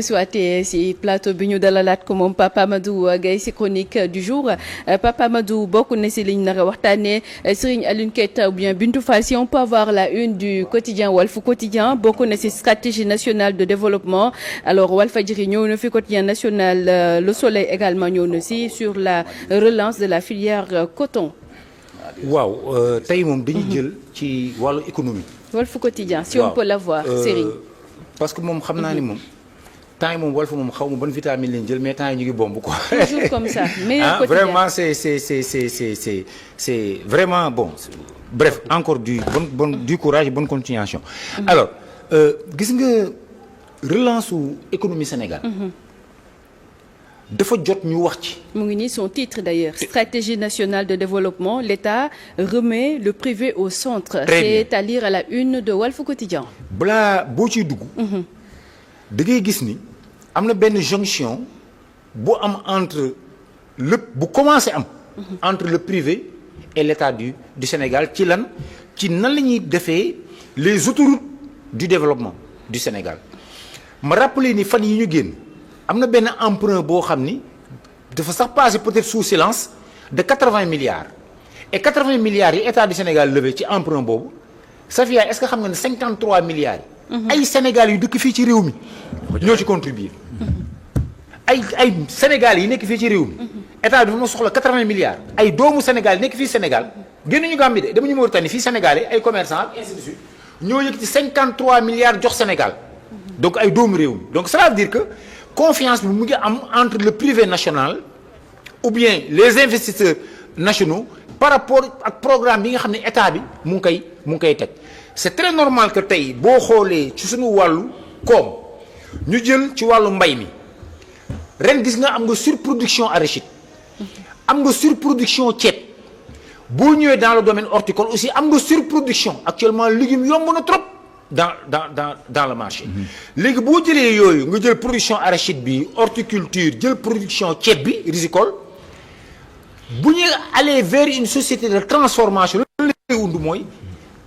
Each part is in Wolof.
souhaité si plateau bi ñu dalalaat ko moom Pape Amadou Gaye si chronique du jour Pape Amadou bokk na si liñ nar a waxtaanee Serigne Alioune Keita ou bien Bintou Fall, si on peut avoir la une du quotidien Walf Quotidien bokk na si stratégie nationale de développement. Alors Walfadjri ñëw na fi quotidien national Le Soleil également ñëw na si sur la relance de la filière coton. waaw tey moom dañu jël ci wàllu économie. Walf Quotidien si on peut l'avoir Serigne. parce que moom xam naa ni moom. temps yi moom Walf moom xaw ma ban vitamine lañ jël mais temps yi ñu ngi bomb quoi. toujours comme ça meilleur quotidien. vraiment c'est vraiment bon. Bref encore du courage bonne continuation. Alors gis nga relance su économie Sénégal. dafa jot ñu wax ci. mu ngi nii son titre d'ailleurs stratégie nationale de développement l'État remet le privé au centre. C'est à lire à la une de Walf Quotidien. balaa boo ciy dugg. da ngay gis ni am na benn jonction bu am entre lépp bu commencé am. entre le privé et l'État du Sénégal ci lan ci nan la ñuy defee les autoroutes du développement du Sénégal ma rappelé ni fan yi ñu génn am na benn emprunt boo xam ni dafa sax passé peut-être sous silence de 80 milliards et 80 milliards yi État du Sénégal levé ci emprunt boobu Safia est-ce que xam nga ne 53 milliards yi. ay Sénégal yu dëkk fii ci réew mi ñoo ci contribuer ay Sénégal yi nekk fii ci réew mi état bi dafa ma soxla 80 milliards ay doomu Sénégal nekk fii Sénégal génnuñu Gambie de dama ñu Mauritanie fii Sénégal yi ay commerçants ainsi de suite ñoo yëkkati 53 milliards jox Sénégal donc ay doomu réew mi donc cela veut dire que confiance bi mu ngi am entre le privé national ou bien les investisseurs nationaux par rapport ak programme bi nga xam ne état bi mu ngi koy teg. c'est très normal que tey boo xoolee ci suñu wàllu koom ñu jël ci wàllu mbay mi ren gis nga am nga surproduction arachide am nga surproduction ceeb boo ñëwee dans le domaine horticole aussi am nga surproduction actuellement légumes yomb na trop dans le marché. léegi boo jëlee yooyu nga jël production arachide bi horticulture jël production ceeb bi risicole bu ñu aller vers une société de transformation loolu lay wund mooy.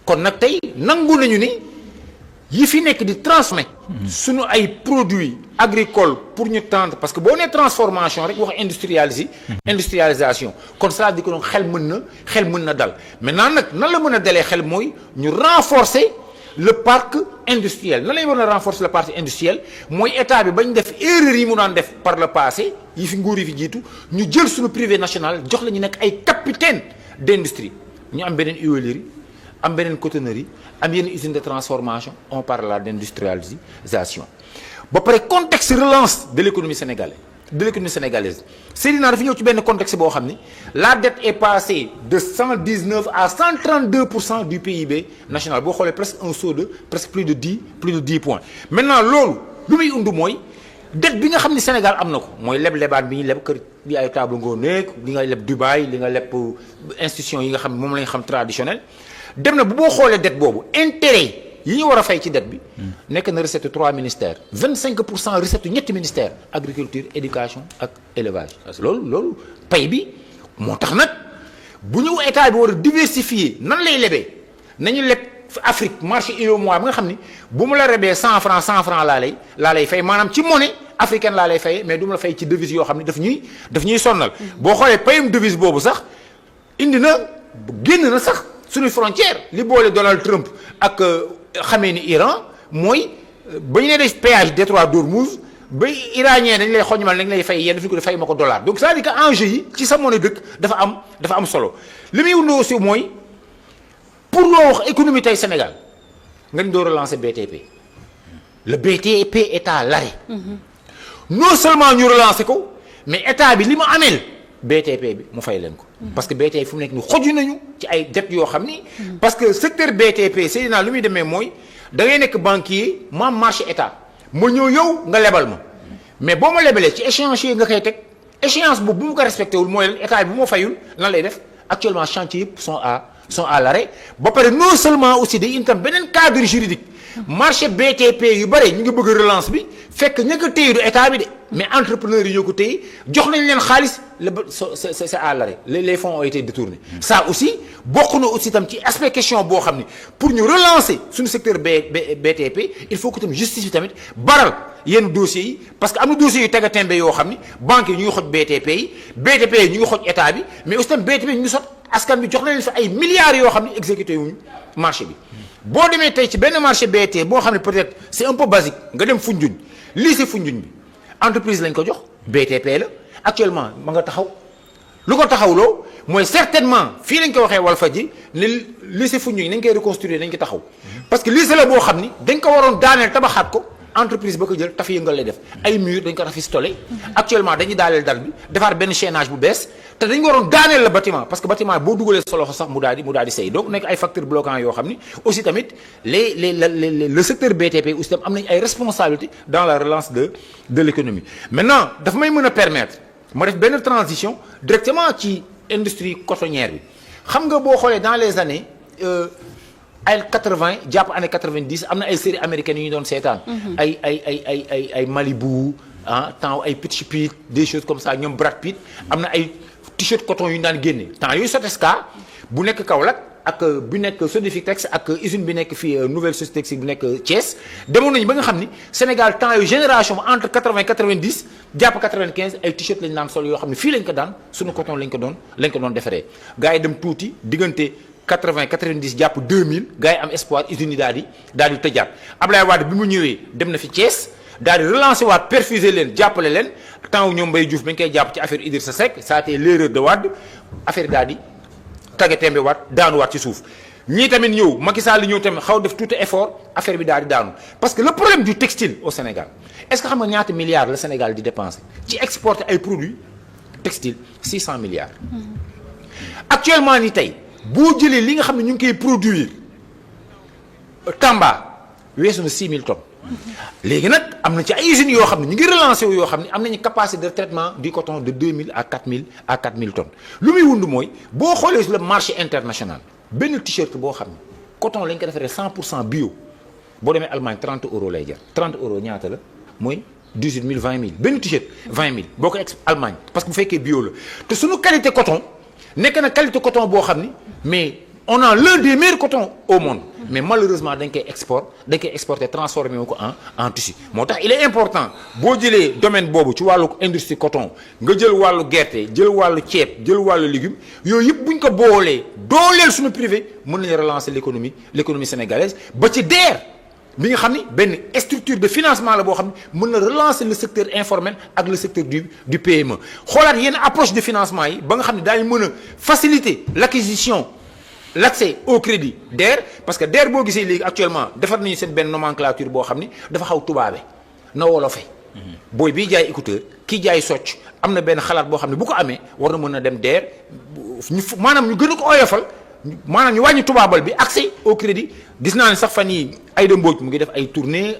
kon nag tey nangu nañu ni yi fi nekk di transformer suñu ay produits agricoles pour ñu tendre parce que boo nee transformation rek wax industrialisation kon ça di ko doon xel mën na dal maintenant nag nan la mën a dalee xel mooy ñu renforcer le parc industriel nan lay war a renforcer le parc industriel mooy état bi bañ def erreur yi mu daan def par le passé yi fi nguur yi fi jiitu ñu jël suñu privé national jox la ñu nekk ay capitaine d'industrie ñu am beneen huilerie am beneen cotonnerie am yenn usine de transformation on parle là d'industrialisation ba pare contexte relance de l'économie sénégalaise Seydina dafa ñëw ci benn contexte boo xam ni la dette est passée de 119 à 132% du PIB national boo xoolee presque un saut de presque plus de 10 points maintenant loolu lu muy undu mooy dette bi nga xam ni Sénégal am na ko mooy lebaat bi ñuy leb kër li ay table ngoo nekk li nga leb Dubaï li nga leb institution yi nga xam moom la ñu xam traditionnel dem na bu boo xoolee dette boobu intérêt yi ñu war a fay ci dette bi nekk na recette 3 ministères 25% recette ñetti ministères agriculture éducation ak élevage parce que loolu pay bi moo tax nag bu ñu état bi war a diversifier nan lay lebee nañu leb Afrique marché UEMOA bi nga xam ni bu mu la rebee 100 francs laa lay fay maanaam ci monnaie africaine laa lay fay mais du ma la fay ci devise yoo xam ne daf ñuy sonnal boo xoolee payum devise boobu sax indi na génn na sax suñu frontière li boole Donald Trump ak xamee ni Iran mooy ba ñu nee def péage détroit d'Ormuz ba iranien dañ lay xoñmal dañ lay fay yenn fi ko fay ma ko dollar donc c'est-à-dire que enjeu yi ci sa monnaie dëkk dafa am solo li muy wundoo aussi mooy pour loo wax économie tey Sénégal nga ñu doo relancer BTP le BTP est à l'arrêt non seulement ñu relancer ko mais état bi li mu ameel BTP bi mu fay leen ko parce que BTP fu mu nekk ni xoju nañu ci ay dettes yoo xam ni parce que secteur BTP Seydina lu muy demee mooy da ngay nekk banquier ma marché état ma ñëw yow nga lebal ma mais boo ma lebalee ci échéancier nga koy teg échéance boobu bu mu ko respecté wul mooy état bi bu ma fayul lan lay def actuellement chantier yëpp sont à l'arrêt ba pare non seulement aussi day itam beneen cadre juridique marché BTP yu bare ñu ngi bëgg relance bi fekk ña ko téye du état bi de mais entrepreneurs yi ñoo ko téye jox nañ leen xaalis la ba c'est à l'arrêt les fonds ont été détournés. Ça aussi bokk na aussi tam ci aspect question boo xam ni pour ñu relancer suñu secteur BTP il faut que tam justice bi tamit baral yenn dossiers yi parce que am na dossiers yu teg a tembe yoo xam ni banques yi ñu ngi xoj BTP yi ñu ngi xoj état bi mais aussi tam BTP ñu ngi sot askan bi jox nañ leen fi ay milliards yoo xam ni exécuté wuñu marché bi. boo demee tey ci benn marché BT boo xam ne peut-être c'est un peu basique nga dem Foundiougne lycée Foundiougne bi entreprise lañ ko jox BTP la actuellement ma nga taxaw lu ko taxawloo mooy certainement fii lañ ko waxee Walfadjri ne lycée Foundiougne nañ koy reconstruire dañ ko taxaw parce que lycée la boo xam ni dañ ko waroon daaneel tabaxaat ko entreprise ba ko jël taf yëngal lay def ay mur dañ ko rafistolé actuellement dañuy daaleel dal bi defaat benn chaînage bu bees te dañ ko waroon daaneel la bâtiment parce que bâtiment boo dugalee sa loxo sax mu daal di sey donc nekk ay facteurs bloquants yoo xam ni aussi tamit le secteur BTP aussi tam am nañ ay responsabilités dans la relance de l'économie. Maintenant dafa may mën a permettre ma def benn transition directement ci industrie cotonnière bi xam nga boo xoolee dans les années ay 80 jàpp année 90 am na ay séries américaines yu ñu doon seetaan. ay Malibu temps ay Pitch Pete des choses comme ça ñoom Brad Pitt am na ay t-shirt coton yu ñu daan génne temps yooyu Soteska bu nekk Kaolack ak bu nekk Sodefitex ak usine bi nekk fii nouvelle société textile bu nekk Thiès demoon nañu ba nga xam ni Sénégal temps yooyu génération entre 80 90 jàpp 95 ay t-shirt lañu daan sol yoo xam ne fii lañ ko daan suñu coton lañ ko doon defaree gars yi dem tuuti diggante 80 90 jàpp 2000 gars yi am espoir usines yi daal di tëjaat Ablaye Wade bi mu ñëwee dem na fi Thiès daal di relancer waat perfuser leen jàppale leen temps ñoom Mbaye Diouf bañ koy jàpp ci affaire Idrissa Seck ça a été l'erreur de Wade affaire daal di tagge tembe waat daanuwaat ci suuf ñii tamit ñëw Macky Sall ñëw tamit xaw def tout effort affaire bi daal di daanu parce que le problème du textile au Sénégal est-ce que xam nga ñaata milliards la Sénégal di dépenser ci exporter ay produits textiles 600 milliards. Actuellement ni tey boo jëlee li nga xam ne ñu ngi koy produire Tamba weesu na 6000 tonnes. léegi nag am na ci ay usines yoo xam ne ñu ngi relancer wu yoo xam ne am nañu capacité de traitement du coton de 2000 à 4000 tonnes lu muy wund mooy boo xoolee sur le marché international benn t-shirt boo xam ne coton lañ ko defaree 100% bio boo demee Allemagne 30 euros lay jar 30 euros ñaata la mooy 18000 20000 benn t-shirt 20000 boo ko Allemagne parce que bu fekkee bio la te suñu qualité coton nekk na qualité coton boo xam ni mais on a l'un des meilleurs cotons au monde mais malheureusement dañ koy exporter transformé wu ko en tissu moo tax il est important boo jëlee domaine boobu ci wàllu industrie coton nga jël wàllu gerte jël wàllu ceeb jël wàllu légumes yooyu yëpp buñ ko boolee dooleel suñu privé mën nañu relancer l'économie sénégalaise ba ci DER bi nga xam ni benn structure de financement la boo xam ne mën na relancer le secteur informel ak le secteur du PME xoolaat yenn approche de financement yi ba nga xam ne daañu mën a faciliter l'acquisition l'accès au crédit DER parce que DER boo gisee léegi actuellement defar nañu seen benn nomenclature boo xam ni dafa xaw tubaabe na wolofe booy bii jaay écouteur kii jaay socc am na benn xalaat boo xam ne bu ko amee war na mën a dem DER maanaam ñu gën a ko oyofal maanaam ñu wàññi tubaabal bi accès au crédit gis naa ne sax fan yii Aïda Mbodj mu ngi def ay tournées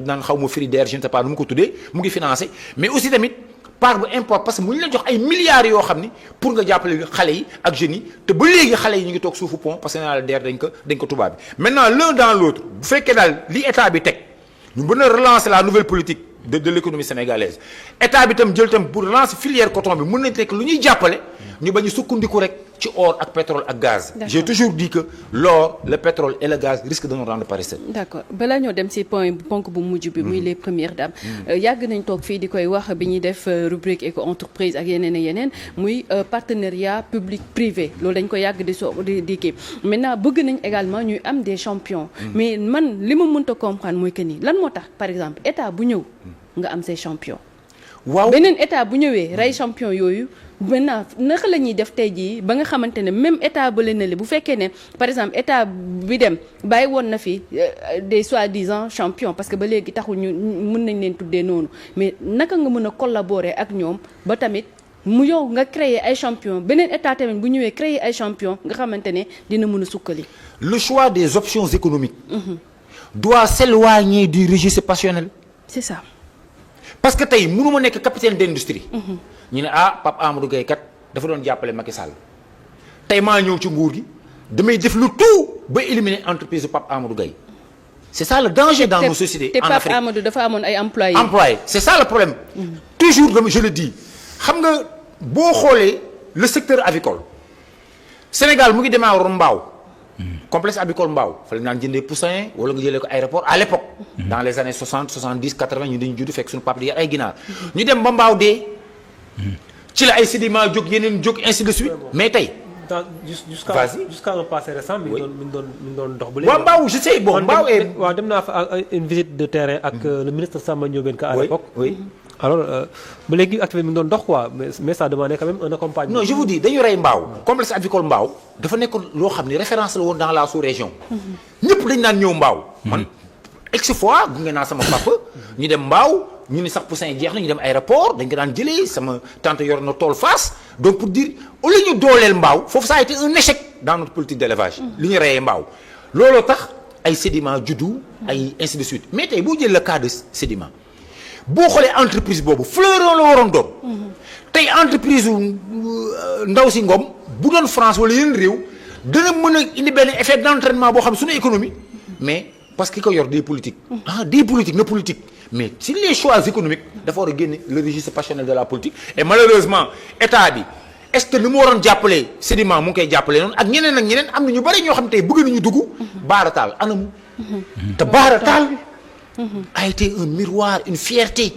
naan xaw ma Free DER je ne sais pas nu mu ko tuddee mu ngi financé mais aussi tamit part bu import parce que mu ñu la jox ay milliards yoo xam ni pour nga jàppale xale yi ak jeunes yi te ba léegi xale yi ñu ngi toog suufu pont parce que nee naa la DER dañ ko tubaab bi maintenant l'un dans l'autre bu fekkee daal li état bi teg ñu mën a relancer la nouvelle politique de l'économie sénégalaise état bi tam jël tam pour relancer filière coton bi mën nañ tekk lu ñuy jàppale ñu bañ a sukkandiku rek ci or ak pétrole ak gaz. J'ai toujours dit que l'or le pétrole et le gaz risquent de nous rendre paresseux. D'accord balaa ñoo dem ci ponk bu mujj bi. muy les premières dames. yàgg nañ toog fii di koy wax bi ñuy def rubrique éco-entreprise ak yeneen muy partenariat public privé loolu dañ ko yàgg di kii maintenant bëgg nañ également ñuy am des champions. mais man li ma mënta comprendre mooy que ni lan moo tax par exemple état bu ñëw nga am ces champions. waaw beneen état bu ñëwee rey champion yooyu. maintenant naka la ñuy def tey jii ba nga xamante ne même état ba leen bu fekkee ne par exemple état bi dem bàyyi woon na fi des soi-disant champions parce que ba léegi taxul ñu mën nañ leen tuddee noonu mais naka nga mën a collaborer ak ñoom ba tamit mu yow nga créer ay champions beneen état tamit bu ñëwee créer ay champions nga xamante ne dina mën a sukkali. Le choix des options économiques. doit s'éloigner du registre passionnel. C'est ça. parce que tey mënuma nekk capitaine d'industrie. ñu ne Pape Amadou Gueye kat dafa doon jàppale Macky Sall tey maa ñëw ci nguur gi damay def lu tout ba éliminer entreprise Pape Amadou Gueye c'est ça le danger dans nos sociétés en Afrique. te Pape Amadou dafa amoon ay employés. C'est ça le problème. Toujours comme je le dis xam nga boo xoolee le secteur avicole Sénégal mu ngi démarrer Mbao. complexe avicole Mbao fa la naan jëndee poussin wala nga jëlee ko aéroport à l'époque. dans les années 60 70 80 ñu dañu judd fekk suñu papa di yar ay ginaar ñu dem ba Mbao dee. ci la ay sédiments jóg yeneen jóg ainsi de suite mais tey. jusqu'à un passé récent mi ngi doon dox ba léegi. waaw Mbao je sais bon Mbao waaw dem naa fa une visite de terrain ak le ministre Samba Ndiobène Ka à l'époque. oui alors ba léegi activité mi ngi doon dox quoi mais ça demandait quand même un accompagnement. non je vous dis dañu rey Mbao complexe avicole Mbao dafa nekk loo xam ne référence la woon dans la sous-région. ñëpp dañ naan ñëw Mbao. man ex fois gunge naa sama papa ñu dem Mbao ñu ni sax poussin jeex na ñu dem aéroport dañ ko daan jëlee sama tante yor na tool Fass donc pour dire au lieu ñu dooleel Mbao foofu ça a été un échec dans notre politique d'élevage. li ñu reyee Mbao looloo tax ay sédiments juddu ay ainsi de suite mais tey boo jël le cas de sédiment boo xoolee entreprise boobu fleuron la waroon doon. tey entreprise ndaw si Ngom bu doon France wala yeneen réew dana mën a indi benn effet d'entraînement boo xam ne suñu économie mais parce que ko yor des politiques. des politiques na politique mais si les choix économiques dafa war a génne le registre passionnel de la politique et malheureusement état bi est-ce que ni mu waroon jàppale sédiment mu ngi koy jàppale noonu ak ñeneen am na ñu bari ñoo xam tey bëgg nañu dugg baarataal anamu te baarataal a été un miroir une fierté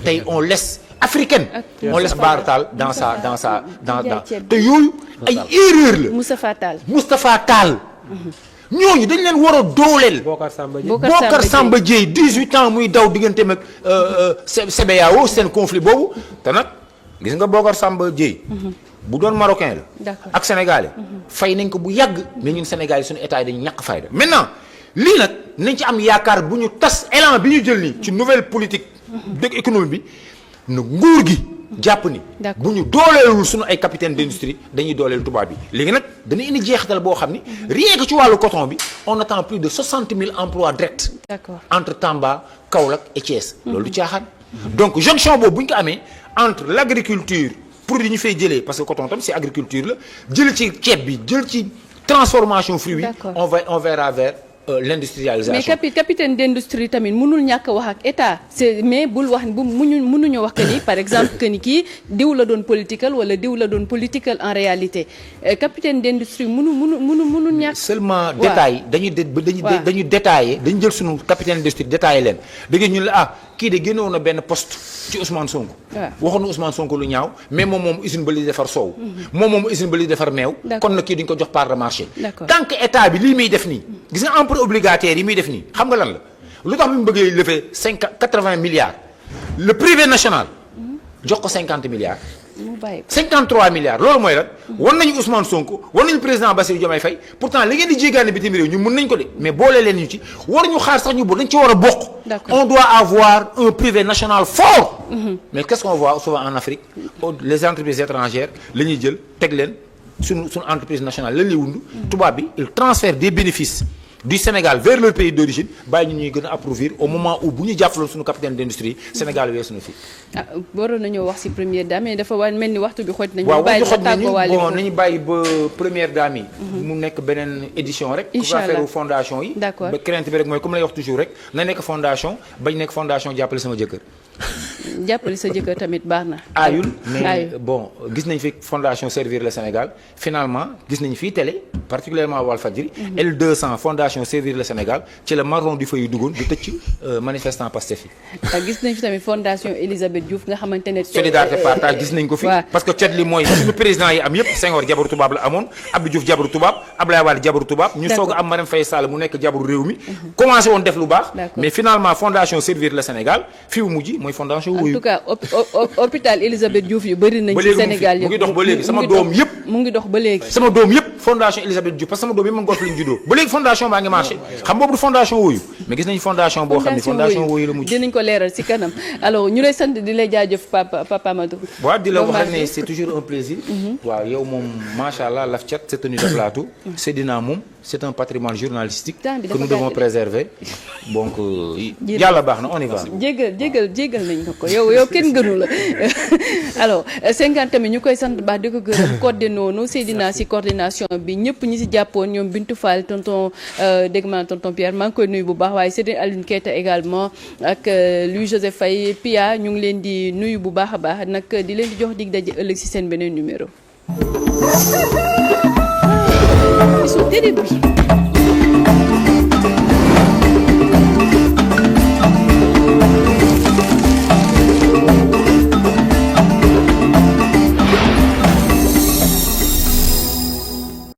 tey on laisse africaine on laisse baarataal dans te yooyu ay erreur la Moustapha Tall ñooñu dañ leen war a dooleel Bocar Samba Dièye 18 ans muy daw digganteem ak CBAO seen conflit boobu te nag gis nga Bocar Samba Dièye bu doon marocain la ak sénégalais fay nañ ko bu yàgg mais ñun sénégalais suñu état yi dañu ñàkk fayda maintenant lii nag nañ ci am yaakaar bu ñu tas élan bi ñu jël nii ci nouvelle politique de économie bi na nguur gi jàpp ni bu ñu dooleelul suñu ay capitaine d'industrie dañuy dooleel tubaab bi léegi nag dana indi jeexital boo xam ni rien que ci wàllu coton bi on attend plus de 60 000 emplois directs entre Tamba Kaolack et Thiès loolu du caaxaan donc jonction boobu bu ñu ko amee entre l'agriculture produit ñu fay jëlee parce que coton tam c'est agriculture la jël ci ceeb bi jël ci transformation fruits yi on verra vers l'industrialisation mais capitaine d'industrie tamit mënul ñàkk wax ak état mais bul wax mënuñu wax que ni par exemple que ni kii diw la doon political wala diw la doon political en réalité capitaine d'industrie mënu ñàkk. seulement détail dañuy détaillé dañu jël sunu capitaine d'industrie détaillé leen da ngeen ñu la kii de génnewoon na benn poste ci Ousmane Sonko. waxoon na Ousmane Sonko lu ñaaw mais moom usine ba li defar soow. moom usine ba li defar meew. kon na kii duñ ko jox part de marché. tant que état bi lii muy def nii gis nga emprunt obligataire yi muy def nii xam nga lan la lu tax mu bëggee lever 80 milliards le privé national jox ko 50 milliards. 53 milliards loolu mooy lan. war nañu Ousmane Sonko war nañu président Bassirou Diomaye Faye pourtant li ngeen di jéegaane bitim réew ñu mën nañ ko de mais boole leen ñu ci war ñu xaar sax ñu dañ ci war a bokk. on doit avoir un privé national fort. mais qu'est-ce qu'on voit souvent en Afrique les entreprises étrangères la ñuy jël teg leen suñu entreprise nationale lan lay wund tubaab bi il transfère des bénéfices du Sénégal vers leur pays d'origine bàyyi ñu ñuy gën a appauvrir au moment où bu ñu jàppaloon suñu capitaine d'industrie Sénégal weesu na fi. waroon nañoo wax ci première dame mais dafa mel ni waxtu bi xoj nañu. waaw waxtu xoj nañu bon nañu bàyyi ba première dame yi. mu nekk beneen édition rek. incha allah affaire fondation yi. d'accord ba crainte bi rek mooy comme lay wax toujours rek na nekk fondation bañ nekk fondation jàppale sama jëkkër. jàppale sa jëkkër tamit baax na. aayul mais bon gis nañ fi fondation Servir le Sénégal finalement gis nañ fii télé particulièrement Walfadjri L200 fondation Servir le Sénégal ci la marron du fay duggoon di tëcc manifestant Pastef yi. gis nañ fi tamit fondation Elisabeth Diouf nga xamante ne. solidarité partage gis nañ ko fi. parce que cet li mooy suñu président yi am yëpp Senghor jabaru tubaab la amoon Abdou Diouf jabaru tubaab Abdoulaye Wade jabaru tubaab. ñu soog a am Marème Faye Sall mu nekk jabaru réew mi. commencé woon def lu baax. mais finalement fondation Servir le Sénégal fi mu mujj mooy fondation. en tout cas hôpital Elisabeth Diouf yu bëri nañ ci Sénégal yëpp mu ngi dox ba léegi sama doom yëpp mu ngi dox ba léegi sama doom yëpp fondation Elisabeth Diouf parce que sama doom yëpp ma ngoof lañu juddoo ba léegi fondation baa ngi marché xam boobu du fondation wooyu mais gis nañ fondation boo xam ne fondation wooyu la mujj dinañ ko leeral ci kanam alors ñu lay sant di lay jaajëf Papa Amadou waaw di la wax ne c'est toujours un plaisir waaw yow moom macha allah laf cat c'est tenu de plateau Seydina moom c'est un patrimoine journalistique que nous devons préserver donc yàlla baax na on y va jégal nañ ko yow kenn gënu la alors 50 tamit ñu koy sant baax di ko gërëm code noonu Seydina ci coordination bi ñëpp ñi si jàppoon ñoom Bintou Fall tonton dégg naa tonton Pierre maa ngi koy nuyu bu baax waaye Serigne Alioune Keita également ak Louis Joseph Faye Pia ñu ngi leen di nuyu bu baax a baax nag di leen di jox dig daje ëllëg si seen beneen numéro. Ils sont terribles.